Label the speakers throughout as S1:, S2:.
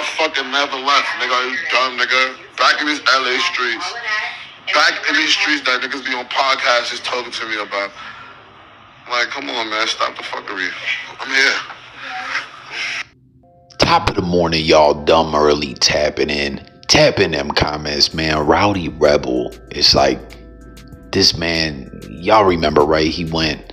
S1: fucking never left, nigga. You dumb, nigga. Back in these LA streets. Back in these streets that niggas be on podcasts just talking to me about. Like, come on, man. Stop the fuckery. I'm here.
S2: Top of the morning, y'all dumb early tapping in. Tap in them comments, man. Rowdy Rebel. It's like, this man, y'all remember, right? He went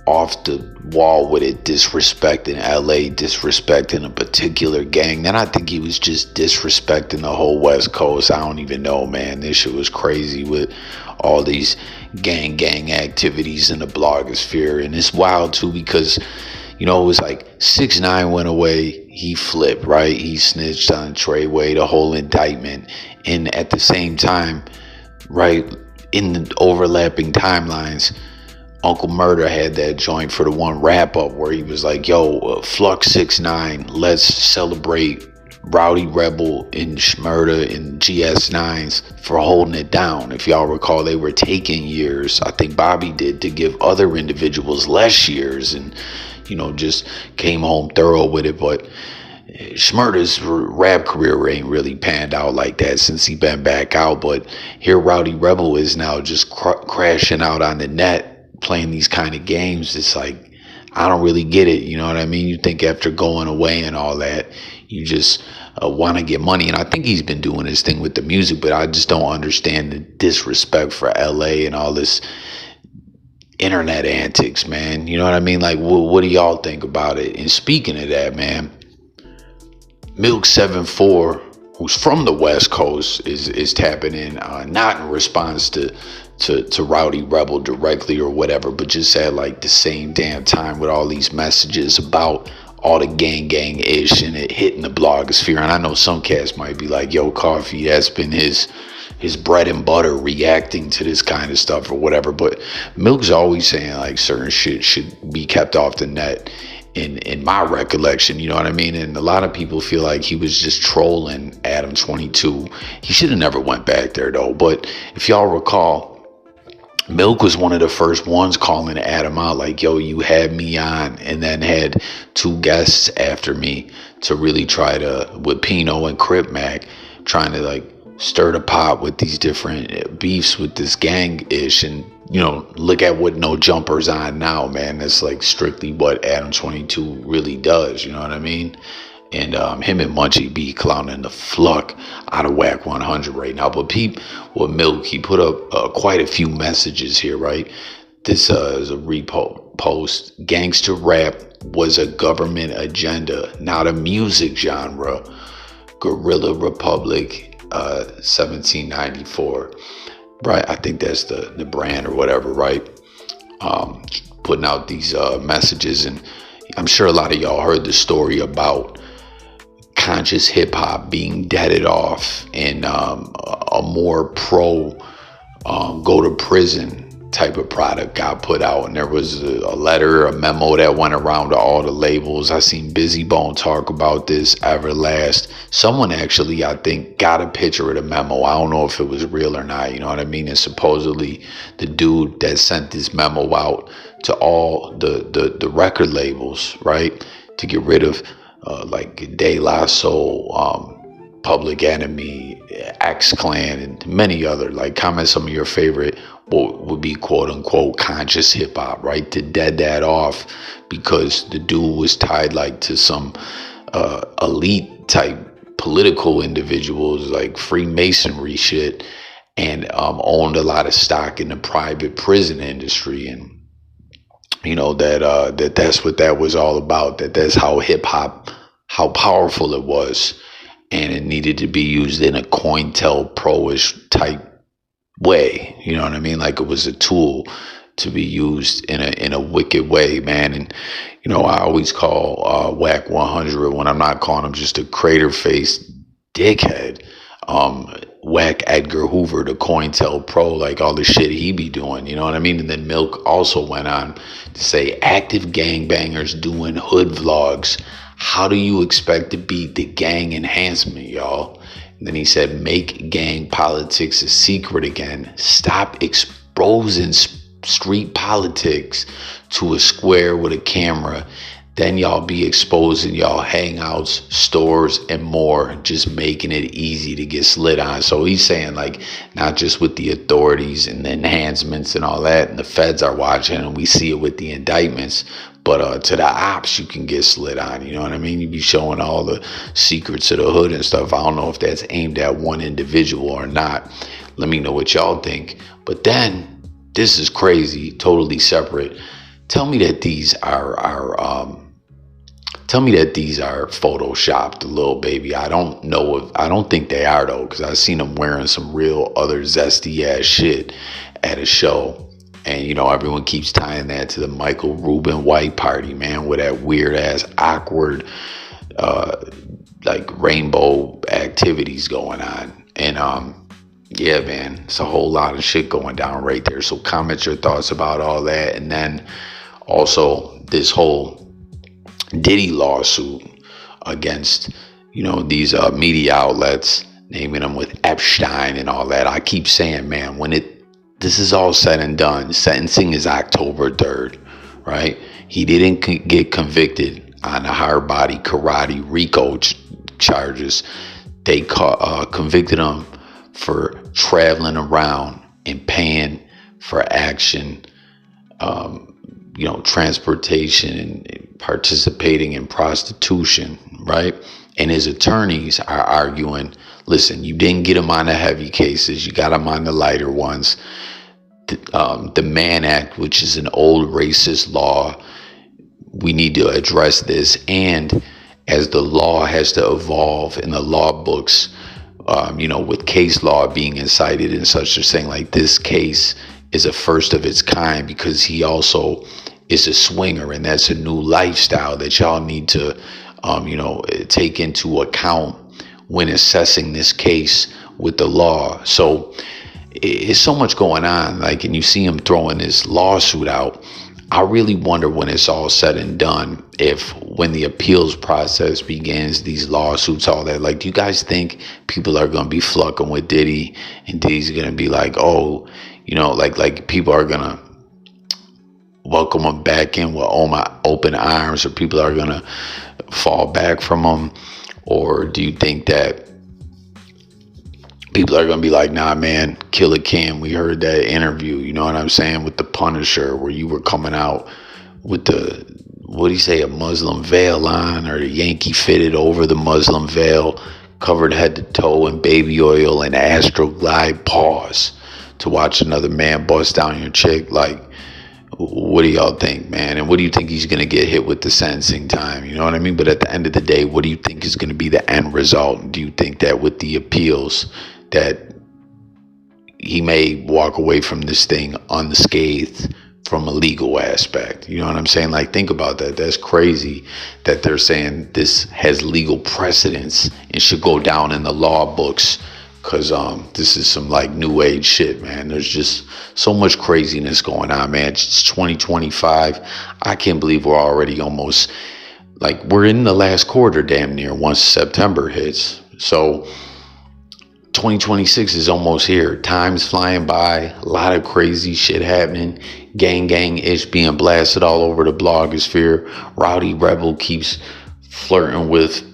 S2: off the wall with it, disrespecting LA, disrespecting a particular gang. Then I think he was just disrespecting the whole West Coast. I don't even know, man. This shit was crazy with all these gang activities in the blogosphere. And it's wild too because, you know, it was like 6ix9ine went away, he flipped, right? He snitched on Treyway, the whole indictment. And at the same time, right, in the overlapping timelines, Uncle Murder had that joint for the one wrap up where he was like, yo, flux 6ix9ine, let's celebrate Rowdy Rebel and Shmurda and GS9s for holding it down. If y'all recall, they were taking years. I think Bobby did to give other individuals less years and, you know, just came home thorough with it. But Shmurda's rap career ain't really panned out like that since he been back out. But here Rowdy Rebel is now just crashing out on the net, playing these kind of games. It's like, I don't really get it. You know what I mean? You think after going away and all that, you just want to get money. And I think he's been doing his thing with the music, but I just don't understand the disrespect for LA and all this internet antics, man. You know what I mean? Like, what do y'all think about it? And speaking of that, man, Milk74, who's from the West Coast, is tapping in, not in response to Rowdy Rebel directly or whatever, but just at like the same damn time with all these messages about all the gang ish and it hitting the blogosphere. And I know some cats might be like, yo, Coffee, that's been his bread and butter, reacting to this kind of stuff or whatever. But Milk's always saying like certain shit should be kept off the net. In my recollection, you know what I mean? And a lot of people feel like he was just trolling Adam 22. He should have never went back there though. But if y'all recall, Milk was one of the first ones calling Adam out like, yo, you had me on, and then had two guests after me to really try to, with Pino and Crip Mac, trying to like stir the pot with these different beefs with this gang-ish. And, you know, look at what No Jumper's on now, man. That's like strictly what Adam 22 really does, you know what I mean? And him and Munchie be clowning the fuck out of Whack 100 right now. But with Milk, he put up quite a few messages here, right? This is a repost. Gangster rap was a government agenda, not a music genre. Guerrilla Republic, 1794. Right, I think that's the brand or whatever, right? Putting out these messages. And I'm sure a lot of y'all heard the story about conscious hip hop being deaded off and a more pro go to prison type of product got put out. And there was a letter, a memo that went around to all the labels. I seen Busy Bone talk about this, Everlast. Someone actually, I think, got a picture of the memo. I don't know if it was real or not, you know what I mean? And supposedly the dude that sent this memo out to all the record labels, right, to get rid of like De La Soul, Public Enemy, X-Clan, and many other, like, comment some of your favorite, what would be quote unquote conscious hip hop, right? To dead that off because the dude was tied like to some elite type political individuals, like Freemasonry shit, and owned a lot of stock in the private prison industry. And you know that's what that was all about. That's how hip hop, how powerful it was, and it needed to be used in a COINTELPRO-ish type way. You know what I mean? Like it was a tool to be used in a wicked way, man. And you know, I always call Whack 100 when I'm not calling him just a crater-faced dickhead. Whack Edgar Hoover, the COINTELPRO, like all the shit he be doing, you know what I mean? And then Milk also went on to say, active gangbangers doing hood vlogs. How do you expect to beat the gang enhancement, y'all? And then he said, make gang politics a secret again. Stop exposing street politics to a square with a camera. then y'all be exposing y'all hangouts, stores, and more, just making it easy to get slid on. So he's saying, like, not just with the authorities and the enhancements and all that, and the feds are watching, and we see it with the indictments, but to the ops, you can get slid on. You know what I mean? You be showing all the secrets of the hood and stuff. I don't know if that's aimed at one individual or not. Let me know what y'all think. But then, this is crazy, totally separate. Tell me that these are photoshopped, Lil Baby. I don't know I don't think they are though, because I've seen them wearing some real other zesty ass shit at a show. And you know, everyone keeps tying that to the Michael Rubin White Party, man, with that weird ass awkward like rainbow activities going on. And yeah, man, it's a whole lot of shit going down right there. So comment your thoughts about all that. And then also this whole Diddy lawsuit against, you know, these media outlets, naming them with Epstein and all that. I keep saying, man, when this is all said and done, sentencing is October 3rd, right? He didn't get convicted on the hard body karate RICO charges. They convicted him for traveling around and paying for action, you know, transportation and participating in prostitution, right? And his attorneys are arguing, listen, you didn't get him on the heavy cases, you got him on the lighter ones. The Mann Act, which is an old racist law, we need to address this. And as the law has to evolve in the law books, you know, with case law being incited and such, they're saying like this case is a first of its kind because he also is a swinger, and that's a new lifestyle that y'all need to, you know, take into account when assessing this case with the law. So it's so much going on, like, and you see him throwing this lawsuit out. I really wonder when it's all said and done, if when the appeals process begins, these lawsuits, all that, like, do you guys think people are going to be flunking with Diddy, and Diddy's going to be like, oh, you know, like people are going to welcome him back in with open arms, or people are going to fall back from him? Or do you think that people are going to be like, nah, man, Killer Cam, we heard that interview, you know what I'm saying, with the Punisher, where you were coming out with the, what do you say, a Muslim veil on, or the Yankee fitted over the Muslim veil, covered head to toe in baby oil and Astro Glide, pause, to watch another man bust down your chick? Like, what do y'all think, man? And what do you think he's going to get hit with the sentencing time? You know what I mean? But at the end of the day, what do you think is going to be the end result? Do you think that with the appeals that he may walk away from this thing unscathed from a legal aspect? You know what I'm saying? Like, think about that. That's crazy that they're saying this has legal precedence and should go down in the law books, because this is some like new age shit, man. There's just so much craziness going on, man. It's 2025. I can't believe we're already almost, like, we're in the last quarter damn near once September hits. So 2026 is almost here. Time's flying by. A lot of crazy shit happening. Gang-ish being blasted all over the blogosphere. Rowdy Rebel keeps flirting with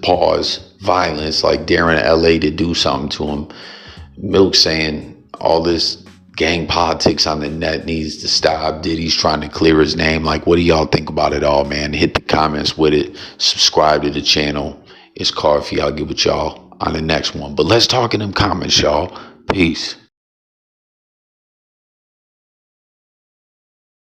S2: violence, like daring LA to do something to him. Milk saying all this gang politics on the net needs to stop. Diddy's trying to clear his name. Like, what do y'all think about it all, man? Hit the comments with it. Subscribe to the channel. It's Coffee. I'll get with y'all on the next one. But let's talk in them comments, y'all. Peace.